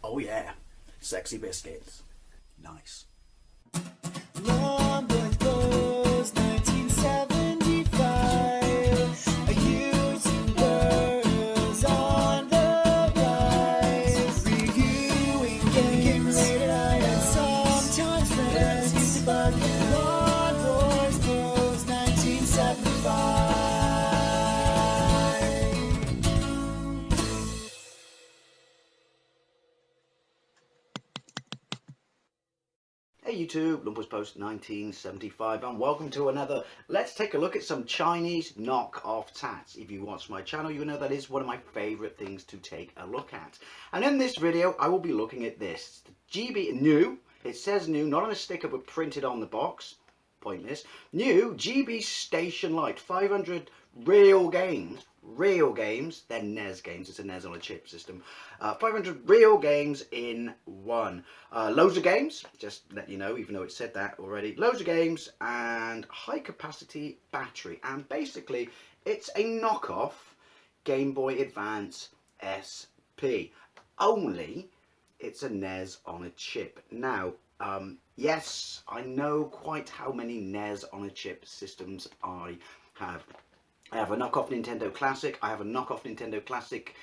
Oh yeah, sexy biscuits. Nice. Long boys blues, 1975. Using girls on the rise. Reviewing games late at night and sometimes friends used to bug. Long boys blues, 1975. Hey YouTube, Lumpus Post 1975 and welcome to another Let's Take a Look at Some Chinese Knockoff Tats. If you watch my channel, you know that is one of my favourite things to take a look at. And in this video, I will be looking at this. The GB new, it says new, not on a sticker but printed on the box. Pointless. New GB Station Light, 500 real games. Real games, they're NES games, it's a NES on a chip system. 500 real games in one. Loads of games, just let you know, even though it said that already. Loads of games and high capacity battery. And basically, it's a knockoff Game Boy Advance SP. Only, it's a NES on a chip. Now, yes, I know quite how many NES on a chip systems I have. I have a knockoff Nintendo Classic, I have a knockoff Nintendo Classic,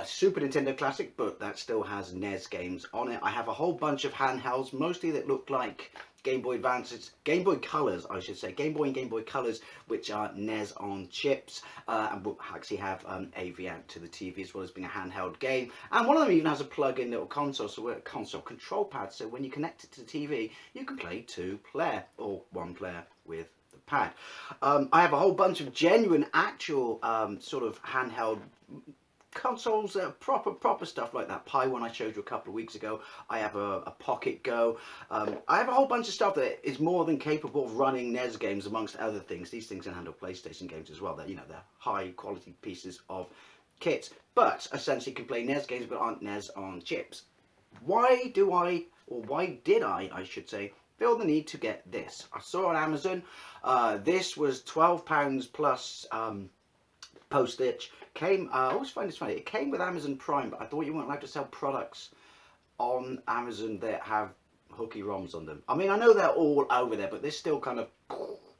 Super Nintendo Classic, but that still has NES games on it. I have a whole bunch of handhelds, mostly that look like Game Boy Advances, Game Boy Colors I should say, Game Boy and Game Boy Colors, which are NES on chips, and will actually have AV out to the TV as well as being a handheld game. And one of them even has a plug-in little console, so a console control pad, so when you connect it to the TV, you can play two-player, or one player with the pad. I have a whole bunch of genuine, actual sort of handheld consoles, proper stuff like that Pi one I showed you a couple of weeks ago. I have a Pocket Go. I have a whole bunch of stuff that is more than capable of running NES games, amongst other things. These things can handle PlayStation games as well. They're, you know, they're high quality pieces of kit, but essentially can play NES games but aren't NES on chips. Why did I should say, feel the need to get this? I saw on Amazon, this was £12 plus postage. I always find this funny, it came with Amazon Prime, but I thought you weren't allowed to sell products on Amazon that have hooky ROMs on them. I mean, I know they're all over there, but this still kind of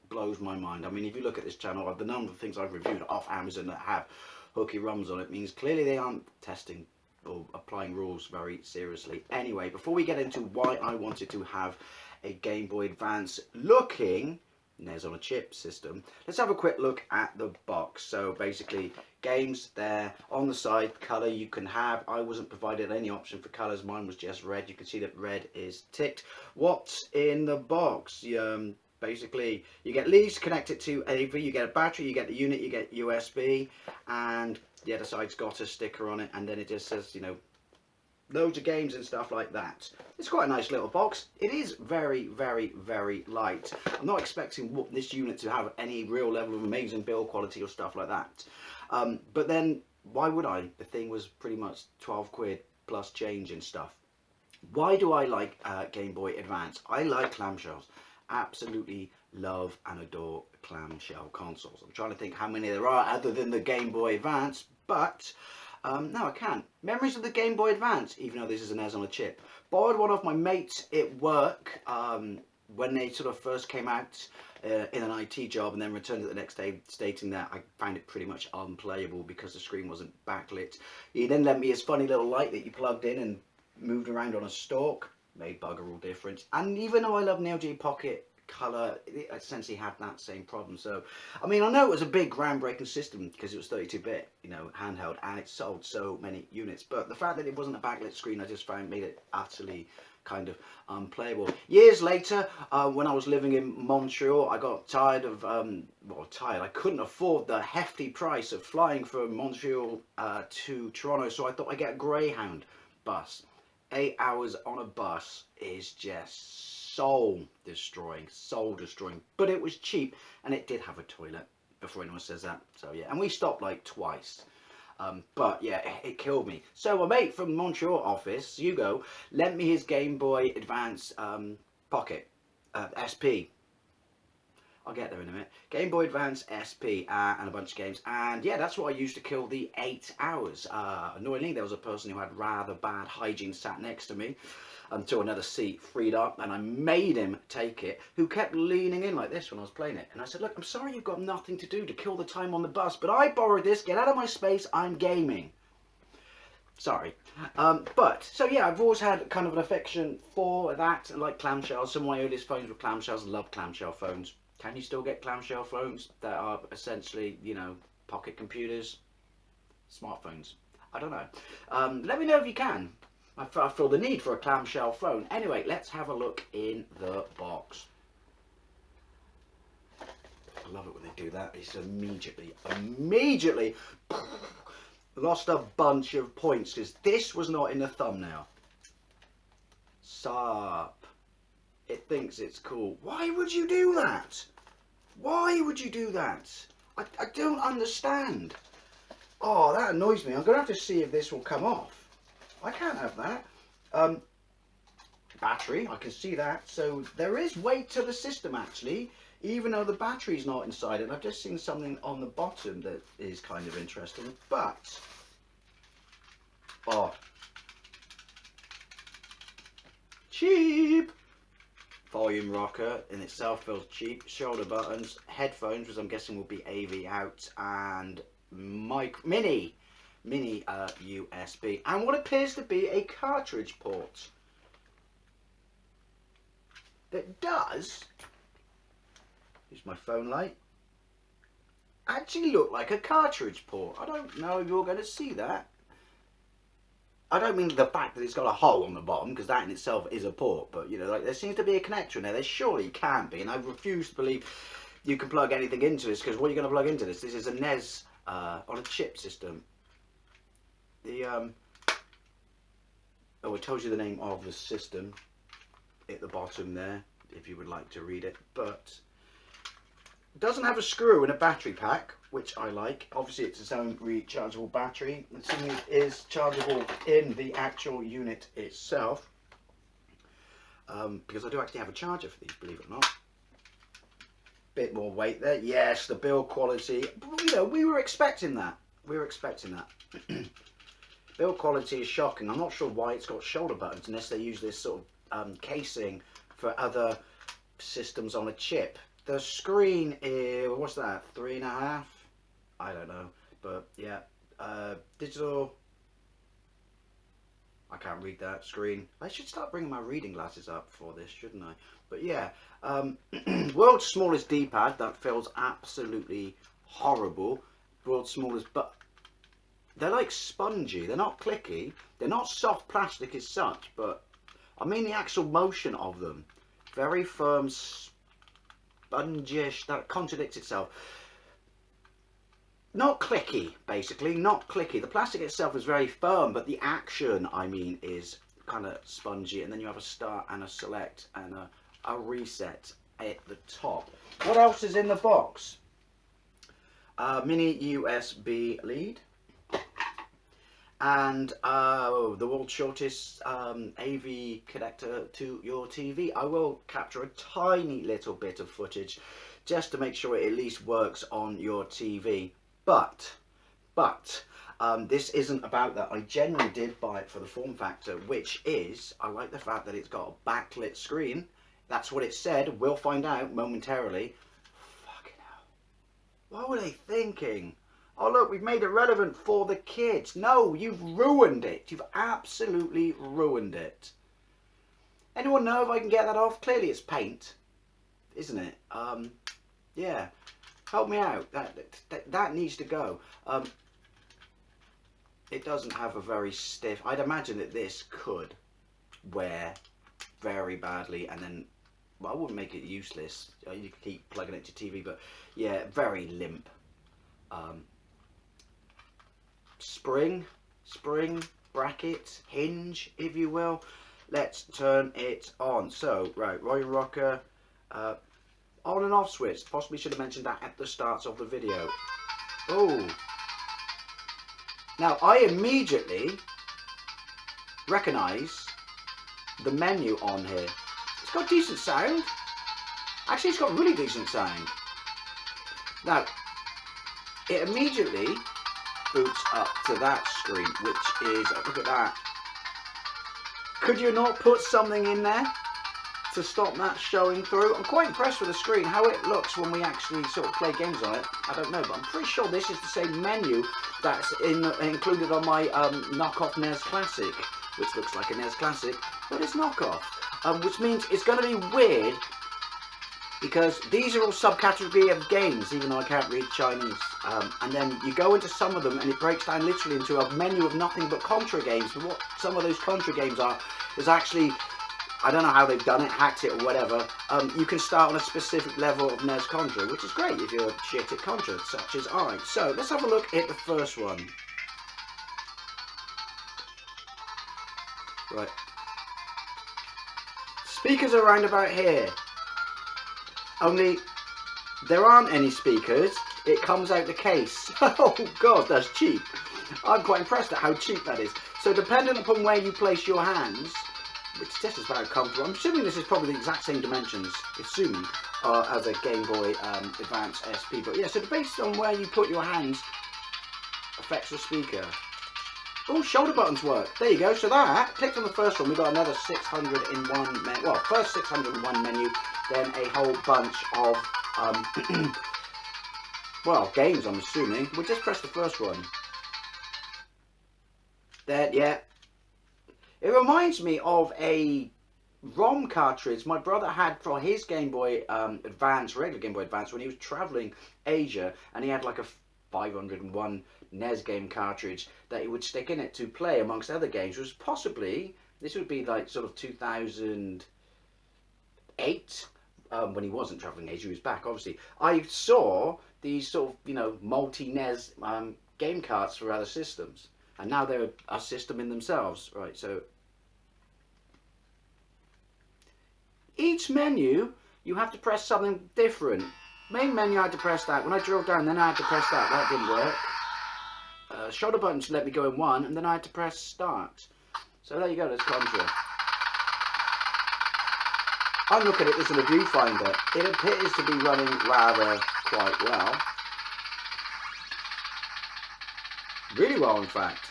blows my mind. I mean, if you look at this channel, the number of things I've reviewed off Amazon that have hooky ROMs on it means clearly they aren't testing or applying rules very seriously. Anyway, before we get into why I wanted to have a Game Boy Advance looking NES on a chip system, let's have a quick look at the box. So basically, games there on the side, color you can have. I wasn't provided any option for colors, mine was just red. You can see that red is ticked. What's in the box? Basically, you get leads connected to AV, you get a battery, you get the unit, you get USB, and the other side's got a sticker on it, and then it just says, you know, loads of games and stuff like that. It's quite a nice little box. It is very, very, very light. I'm not expecting this unit to have any real level of amazing build quality or stuff like that. But then, why would I? The thing was pretty much 12 quid plus change and stuff. Why do I like Game Boy Advance? I like clamshells. Absolutely love and adore clamshell consoles. I'm trying to think how many there are other than the Game Boy Advance, but no, I can't. Memories of the Game Boy Advance, even though this is an NES on a chip. Borrowed one off my mates at work when they sort of first came out in an IT job, and then returned it the next day stating that I found it pretty much unplayable because the screen wasn't backlit. He then lent me his funny little light that you plugged in and moved around on a stalk. Made bugger all difference. And even though I love Neo Geo Pocket Color, it essentially had that same problem. So, I mean, I know it was a big groundbreaking system because it was 32-bit, you know, handheld, and it sold so many units. But the fact that it wasn't a backlit screen, I just found made it utterly kind of unplayable. Years later, when I was living in Montreal, I got tired of, I couldn't afford the hefty price of flying from Montreal to Toronto, so I thought I'd get a Greyhound bus. 8 hours on a bus is just soul destroying, but it was cheap, and it did have a toilet, before anyone says that. So yeah, and we stopped like twice, but yeah, it killed me. So my mate from the Montreal office, Hugo, lent me his Game Boy Advance Pocket SP. I'll get there in a minute. Game Boy Advance SP and a bunch of games. And yeah, that's what I used to kill the 8 hours. Annoyingly, there was a person who had rather bad hygiene sat next to me until another seat freed up, and I made him take it, who kept leaning in like this when I was playing it. And I said, look, I'm sorry you've got nothing to do to kill the time on the bus, but I borrowed this, get out of my space, I'm gaming. Sorry. So yeah, I've always had kind of an affection for that, like clamshells. Some of my earliest phones were clamshells. I love clamshell phones. Can you still get clamshell phones that are essentially, you know, pocket computers? Smartphones? I don't know. Let me know if you can. I feel the need for a clamshell phone. Anyway, let's have a look in the box. I love it when they do that. It's immediately lost a bunch of points because this was not in the thumbnail. Sup. It thinks it's cool. Why would you do that? Why would you do that? I don't understand. Oh, that annoys me. I'm going to have to see if this will come off. I can't have that. Battery, I can see that. So there is weight to the system actually, even though the battery's not inside it. I've just seen something on the bottom that is kind of interesting. But, oh, cheap. Volume rocker in itself feels cheap. Shoulder buttons, headphones, which I'm guessing will be AV out, and mini USB, and what appears to be a cartridge port that does, here's my phone light, actually look like a cartridge port. I don't know if you're going to see that. I don't mean the fact that it's got a hole on the bottom, because that in itself is a port, but you know, like there seems to be a connector in there. There surely can be, and I refuse to believe you can plug anything into this, because what are you going to plug into this? This is a NES on a chip system. The oh, it tells you the name of the system at the bottom there, if you would like to read it, but it doesn't have a screw in a battery pack, which I like. Obviously it's its own rechargeable battery. It is chargeable in the actual unit itself, because I do actually have a charger for these, believe it or not. Bit more weight there. Yes, the build quality, you know, we were expecting that. Build quality is shocking. I'm not sure why it's got shoulder buttons unless they use this sort of casing for other systems on a chip. The screen is, what's that, 3.5? I don't know, but yeah, digital, I can't read that screen. I should start bringing my reading glasses up for this, shouldn't I? But yeah, world's smallest D-pad, that feels absolutely horrible. World's smallest, but they're like spongy, they're not clicky, they're not soft plastic as such, but I mean the actual motion of them. Very firm, spongish, that contradicts itself. Not clicky, basically, not clicky. The plastic itself is very firm, but the action, I mean, is kind of spongy. And then you have a start and a select and a reset at the top. What else is in the box? Mini USB lead. And the world's shortest AV connector to your TV. I will capture a tiny little bit of footage just to make sure it at least works on your TV. But this isn't about that. I genuinely did buy it for the form factor, which is, I like the fact that it's got a backlit screen. That's what it said. We'll find out momentarily. Fucking hell. What were they thinking? Oh look, we've made it relevant for the kids. No, you've ruined it. You've absolutely ruined it. Anyone know if I can get that off? Clearly it's paint, isn't it? Yeah. Help me out. That needs to go. It doesn't have a very stiff. I'd imagine that this could wear very badly, and then, well, I wouldn't make it useless. You could keep plugging it to TV, but yeah, very limp. Spring bracket, hinge, if you will. Let's turn it on. So, right, Royal Rocker, on and off switch. Possibly should have mentioned that at the start of the video. Oh. Now, I immediately recognise the menu on here. It's got decent sound. Actually, it's got really decent sound. Now, it immediately boots up to that screen, which is, look at that. Could you not put something in there to stop that showing through? I'm quite impressed with the screen, how it looks when we actually sort of play games on it. I don't know, but I'm pretty sure this is the same menu that's included on my knockoff NES Classic, which looks like a NES Classic, but it's knockoff. Which means it's going to be weird, because these are all subcategory of games, even though I can't read Chinese. And then you go into some of them and it breaks down literally into a menu of nothing but Contra games. But what some of those Contra games are is actually, I don't know how they've done it, hacked it or whatever. You can start on a specific level of NES Contra, which is great if you're shit at Contra, such as I. So let's have a look at the first one. Right. Speakers are around about here. Only there aren't any speakers. It comes out the case. Oh god, that's cheap. I'm quite impressed at how cheap that is. So depending upon where you place your hands, which is just about comfortable. I'm assuming this is probably the exact same dimensions, assuming, as a Game Boy Advance SP. But yeah, so based on where you put your hands affects the speaker. Oh, shoulder buttons work. There you go. So that, clicked on the first one, we got another 601 menu. Well, first 601 menu, then a whole bunch of, well, games, I'm assuming. We'll just press the first one. There, yeah. It reminds me of a ROM cartridge my brother had for his Game Boy Advance, regular Game Boy Advance, when he was traveling Asia, and he had like a 501 NES game cartridge that he would stick in it to play amongst other games. Was possibly, this would be like sort of 2008, when he wasn't traveling Asia, he was back obviously. I saw these sort of, you know, multi-NES game carts for other systems, and now they're a system in themselves. Right, so each menu you have to press something different. Main menu, I had to press that. When I drilled down, then I had to press that. That didn't work. Shoulder buttons let me go in one, and then I had to press start. So there you go, there's Contra. I'm looking at this in a viewfinder. It appears to be running rather quite well. Really well, in fact.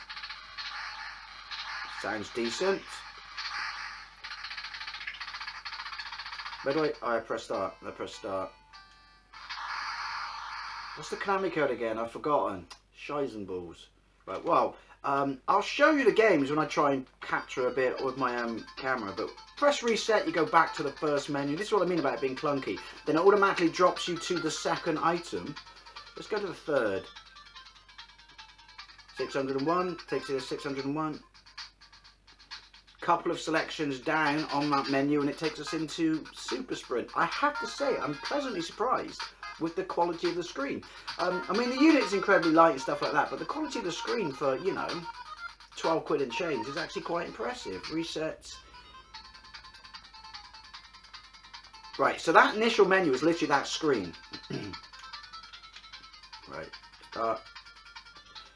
Sounds decent. Where do I press start. I press start. What's the Konami code again? I've forgotten. Scheisenballs. Right, well, I'll show you the games when I try and capture a bit with my camera, but press reset, you go back to the first menu. This is what I mean about it being clunky. Then it automatically drops you to the second item. Let's go to the third. 601, takes you to 601. Couple of selections down on that menu and it takes us into Super Sprint. I have to say, I'm pleasantly surprised with the quality of the screen. I mean, the unit is incredibly light and stuff like that, but the quality of the screen for, you know, 12 quid and change is actually quite impressive. Resets. Right, so that initial menu is literally that screen. Right, start.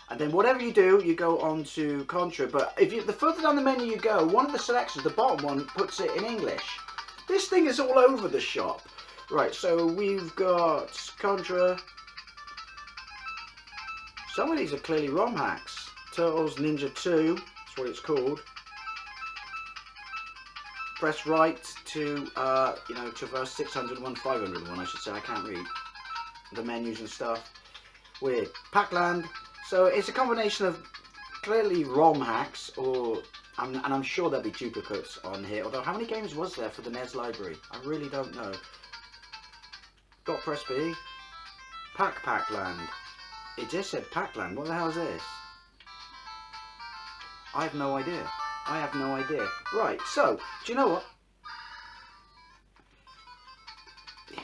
And then whatever you do, you go on to Contra. But if you, the further down the menu you go, one of the selections, the bottom one, puts it in English. This thing is all over the shop. Right, so we've got Contra. Some of these are clearly ROM hacks. Turtles Ninja 2, that's what it's called. Press right to, you know, traverse 601, 501, I should say. I can't read the menus and stuff. Weird. Pac-Land. So it's a combination of clearly ROM hacks, or and I'm sure there'll be duplicates on here. Although, how many games was there for the NES library? I really don't know. Got press B. Pac-Land. It just said Pac-Land. What the hell is this? I have no idea. I have no idea. Right, so, do you know what?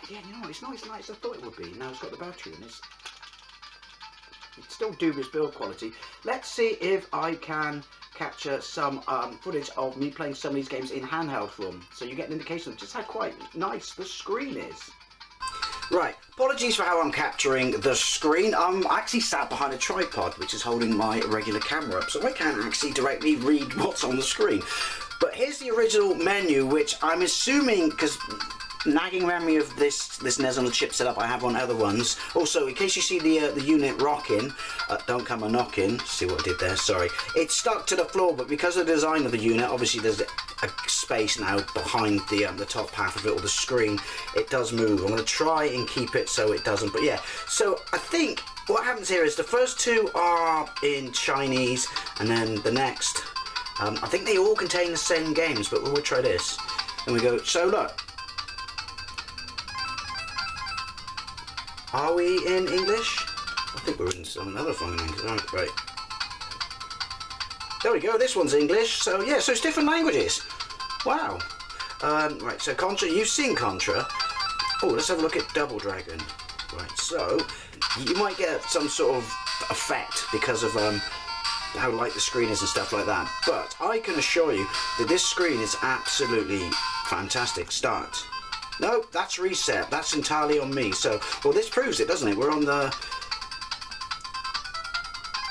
Yeah, you know what? It's not as light as I thought it would be. Now it's got the battery in it. It's still dubious build quality. Let's see if I can capture some footage of me playing some of these games in handheld form, so you get an indication of just how quite nice the screen is. Right, apologies for how I'm capturing the screen. I'm actually sat behind a tripod which is holding my regular camera up, so I can't actually directly read what's on the screen. But here's the original menu, which I'm assuming, because nagging memory of this NES on the chip setup I have on other ones. Also, in case you see the unit rocking, don't come a knocking. See what I did there? Sorry. It's stuck to the floor, but because of the design of the unit, obviously there's a space now behind the top half of it, or the screen. It does move. I'm going to try and keep it so it doesn't. But yeah, so I think what happens here is the first two are in Chinese, and then the next, I think they all contain the same games, but we'll try this. And we go, so look. Are we in English? I think we're in some other fucking English. Right. There we go, this one's English. So yeah, so it's different languages. Wow. Right, so Contra, you've seen Contra. Oh, let's have a look at Double Dragon. Right, so you might get some sort of effect because of how light the screen is and stuff like that. But I can assure you that this screen is absolutely fantastic. Start. No, that's reset. That's entirely on me. So, well, this proves it, doesn't it? We're on the...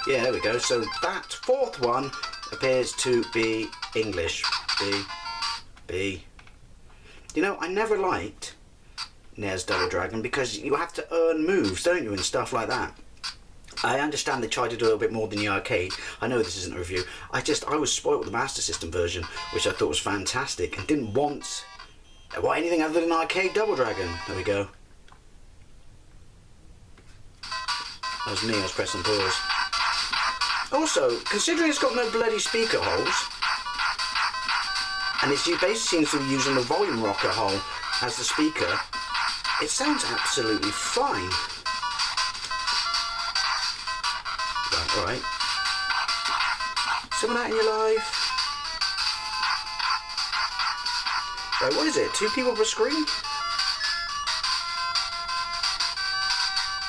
Yeah, there we go. So that fourth one appears to be English. B. You know, I never liked NES Double Dragon because you have to earn moves, don't you, and stuff like that. I understand they tried to do a little bit more than the arcade. I know this isn't a review. I was spoiled with the Master System version, which I thought was fantastic, and didn't want anything other than arcade Double Dragon. There we go. That was me, I was pressing pause. Also, considering it's got no bloody speaker holes, and it basically seems to be using the volume rocker hole as the speaker, it sounds absolutely fine. Right, alright. Someone out in your life? Right, what is it? 2 people per screen?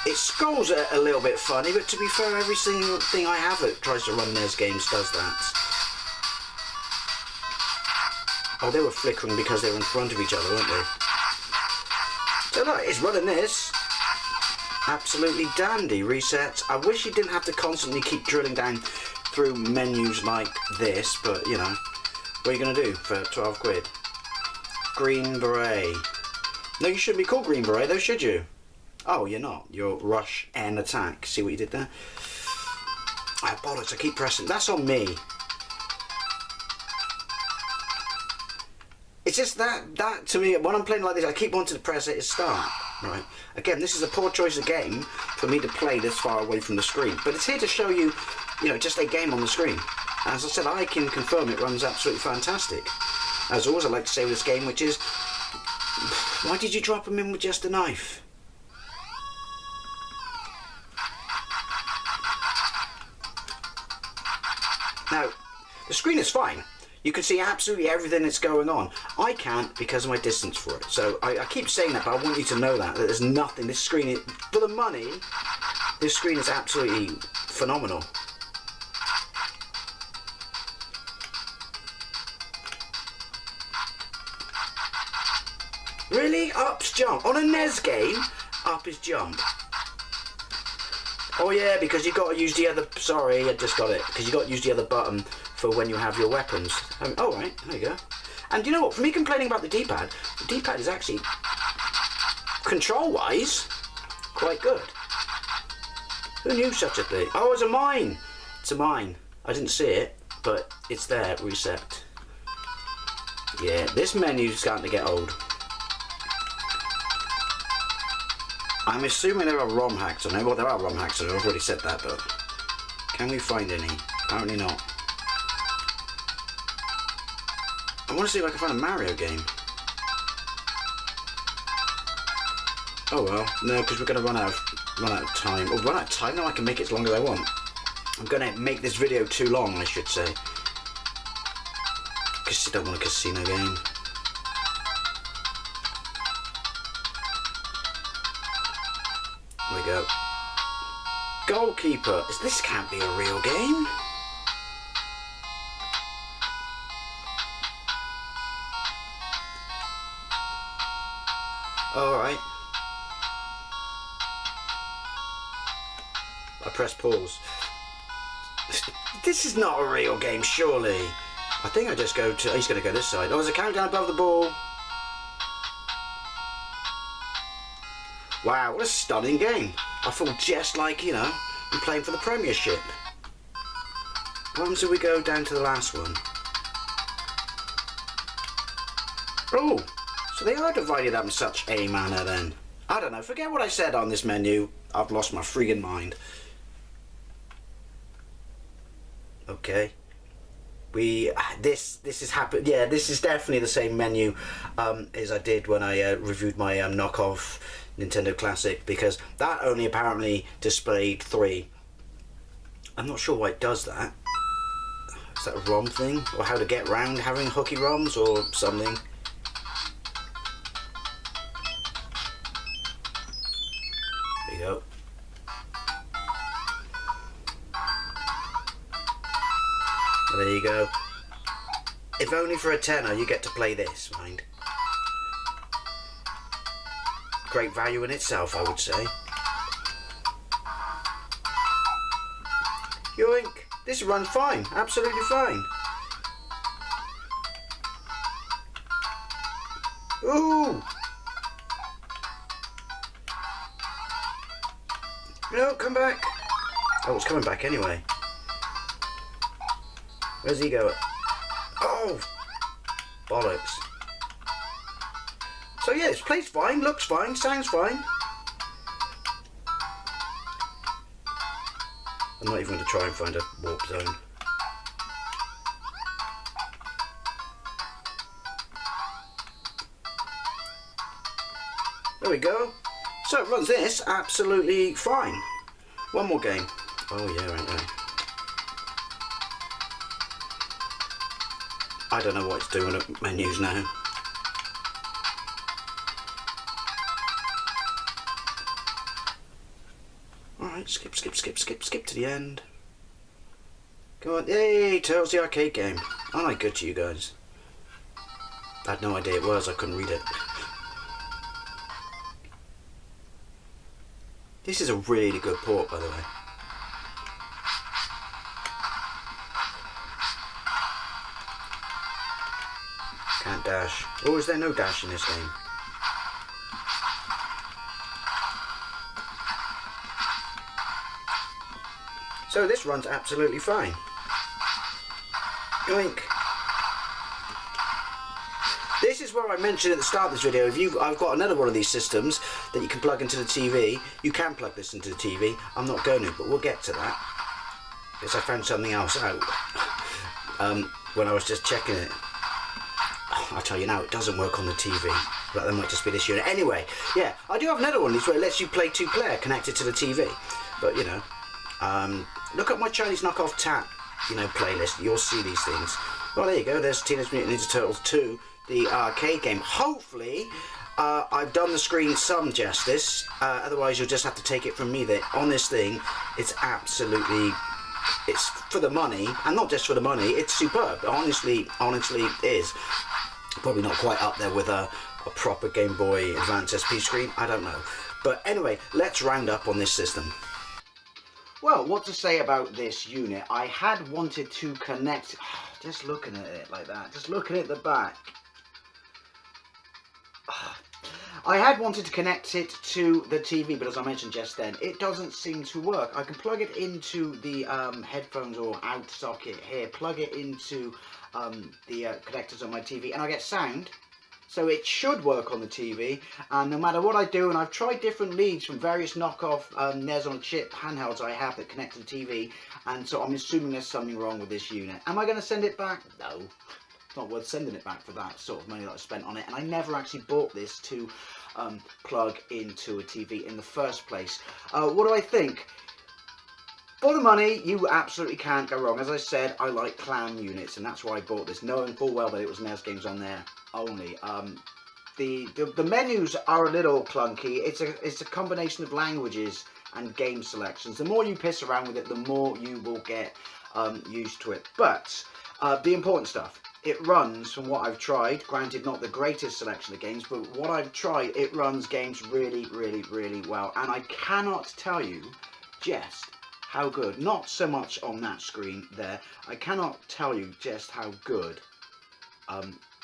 It scrolls a little bit funny, but to be fair, every single thing I have that tries to run NES games does that. Oh, they were flickering because they were in front of each other, weren't they? So look, it's running this. Absolutely dandy. Reset. I wish you didn't have to constantly keep drilling down through menus like this, but you know, what are you going to do for 12 quid? Green Beret. No, you shouldn't be called Green Beret though, should you? Oh, you're not. You're Rush and Attack. See what you did there? Ah, bollocks, I keep pressing. That's on me. It's just that to me, when I'm playing like this, I keep wanting to press it at start. Right. Again, this is a poor choice of game for me to play this far away from the screen. But it's here to show you, you know, just a game on the screen. As I said, I can confirm it runs absolutely fantastic. As always, I like to say with this game, which is, why did you drop him in with just a knife? Now, the screen is fine. You can see absolutely everything that's going on. I can't because of my distance for it. So I keep saying that, but I want you to know that there's nothing. This screen, is, for the money, this screen is absolutely phenomenal. Really? Up's jump. On a NES game, up is jump. Oh yeah, because you got to use the other... Sorry, I just got it. Because you got to use the other button for when you have your weapons. Oh right, there you go. And you know what? For me complaining about the D-pad is actually, control-wise, quite good. Who knew such a thing? Oh, it's a mine. It's a mine. I didn't see it, but it's there. Reset. Yeah, this menu's starting to get old. I'm assuming there are ROM hacks on it. Well, there are ROM hacks on it. I've already said that, but can we find any? Apparently not. I want to see if I can find a Mario game. Oh well, no, because we're going to run out of time. Oh, run out of time? No, I can make it as long as I want. I'm going to make this video too long, I should say. Because I don't want a casino game. There we go. Goalkeeper. This can't be a real game. Alright. I press pause. This is not a real game, surely. I think I just go to... He's going to go this side. Oh, there's a countdown above the ball. Wow, what a stunning game. I feel just like, you know, I'm playing for the Premiership. What happens if we go down to the last one? Oh, so they are divided up in such a manner then. I don't know, forget what I said on this menu. I've lost my friggin' mind. Okay. This is happened. Yeah, this is definitely the same menu as I did when I reviewed my knockoff Nintendo Classic, because that only apparently displayed 3. I'm not sure why it does that. Is that a ROM thing? Or how to get round having hooky ROMs or something? There you go. There you go. If only for a tenner you get to play this, mind. Great value in itself, I would say. Yoink! This runs fine, absolutely fine. Ooh! No, come back! Oh, it's coming back anyway. Where's he going? Oh! Bollocks. So yeah, this plays fine, looks fine, sounds fine. I'm not even going to try and find a warp zone. There we go. So it runs this absolutely fine. One more game. Oh yeah, right there. I don't know what it's doing at menus now. Alright, skip to the end. Go on, yay, Turtles the arcade game. Aren't I good to you guys? I had no idea it was, I couldn't read it. This is a really good port, by the way. Can't dash. Or is there no dash in this game? So this runs absolutely fine. Yoink. This is where I mentioned at the start of this video, I've got another one of these systems that you can plug into the TV. You can plug this into the TV. I'm not going to, but we'll get to that. Because I found something else out when I was just checking it. I'll tell you now, it doesn't work on the TV. But that might just be this unit. Anyway, yeah, I do have another one of these where it lets you play 2-player connected to the TV. But, you know, look at my Chinese knockoff tap, you know, playlist. You'll see these things. Well, there you go. There's Teenage Mutant Ninja Turtles 2, the arcade game. Hopefully, I've done the screen some justice. Otherwise, you'll just have to take it from me that on this thing, it's absolutely... It's for the money, and not just for the money, it's superb. Honestly it is. Probably not quite up there with a proper Game Boy Advance SP screen, I don't know. But anyway, let's round up on this system. Well, what to say about this unit? I had wanted to connect, just looking at it like that, just looking at the back. I had wanted to connect it to the TV, but as I mentioned just then, it doesn't seem to work. I can plug it into the headphones or out socket here, plug it into the connectors on my TV, and I get sound. So it should work on the TV, and no matter what I do, and I've tried different leads from various knockoff NES on a chip handhelds I have that connect to the TV, and so I'm assuming there's something wrong with this unit. Am I going to send it back? No. It's not worth sending it back for that sort of money that I spent on it, and I never actually bought this to plug into a TV in the first place. What do I think? For the money, you absolutely can't go wrong. As I said, I like clan units, and that's why I bought this, knowing full well that it was NES games on there only. The menus are a little clunky. It's a combination of languages and game selections. The more you piss around with it, the more you will get used to it. But the important stuff. It runs, from what I've tried, granted not the greatest selection of games, but what I've tried, it runs games really, really, really well. And I cannot tell you just how good, not so much on that screen there, I cannot tell you just how good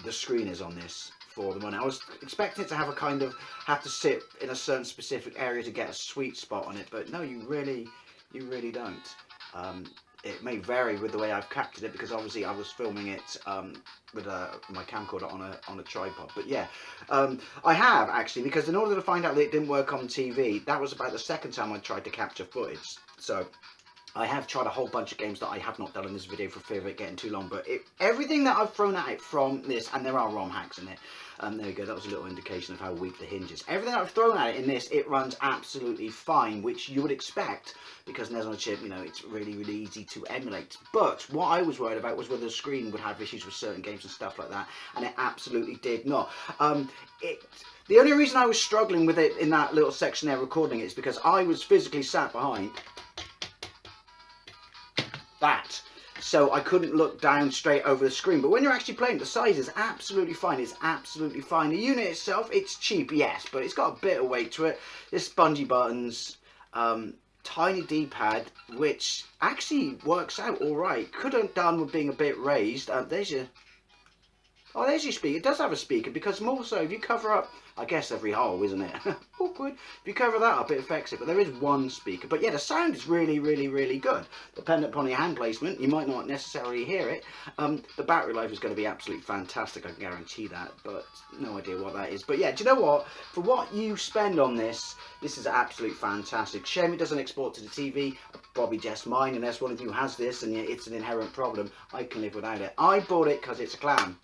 the screen is on this for the money. I was expecting it to have a kind of, have to sit in a certain specific area to get a sweet spot on it, but no, you really don't. It may vary with the way I've captured it, because obviously I was filming it with my camcorder on a tripod. But yeah, I have actually, because in order to find out that it didn't work on TV, that was about the second time I tried to capture footage. So I have tried a whole bunch of games that I have not done in this video for fear of it getting too long, but everything that I've thrown at it from this, and there are ROM hacks in it, there we go, that was a little indication of how weak the hinge is. Everything I've thrown at it in this, it runs absolutely fine, which you would expect, because NES on a chip, you know, it's really easy to emulate. But what I was worried about was whether the screen would have issues with certain games and stuff like that, and it absolutely did not. The only reason I was struggling with it in that little section there recording it is because I was physically sat behind that, so I couldn't look down straight over the screen. But when you're actually playing, the size is absolutely fine. It's absolutely fine. The unit itself, it's cheap, yes, but it's got a bit of weight to it. There's spongy buttons, tiny D-pad, which actually works out all right. Could have done with being a bit raised. There's your speaker. It does have a speaker, because more so if you cover up, I guess, every hole, isn't it? Awkward. If you cover that up, it affects it, but there is one speaker. But yeah, the sound is really good. Dependent upon your hand placement, you might not necessarily hear it. The battery life is going to be absolutely fantastic, I can guarantee that, but no idea what that is. But yeah, do you know what? For what you spend on this, this is absolutely fantastic. Shame it doesn't export to the TV. Probably just mine, unless one of you has this and it's an inherent problem. I can live without it. I bought it because it's a clam.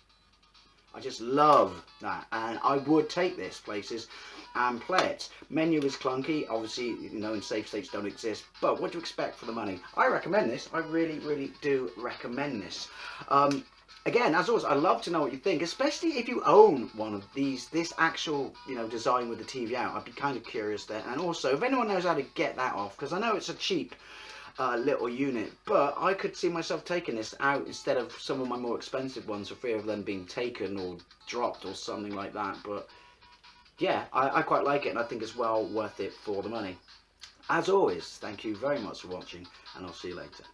I just love that, and I would take this places and play it. Menu is clunky, obviously, you know, and save states don't exist, but what do you expect for the money? I recommend this. I really do recommend this. Again, as always, I'd love to know what you think, especially if you own one of these, this actual, you know, design with the TV out. I'd be kind of curious there. And also, if anyone knows how to get that off, because I know it's a cheap little unit, but I could see myself taking this out instead of some of my more expensive ones for fear of them being taken or dropped or something like that. But yeah, I quite like it, and I think it's well worth it for the money. As always, thank you very much for watching, and I'll see you later.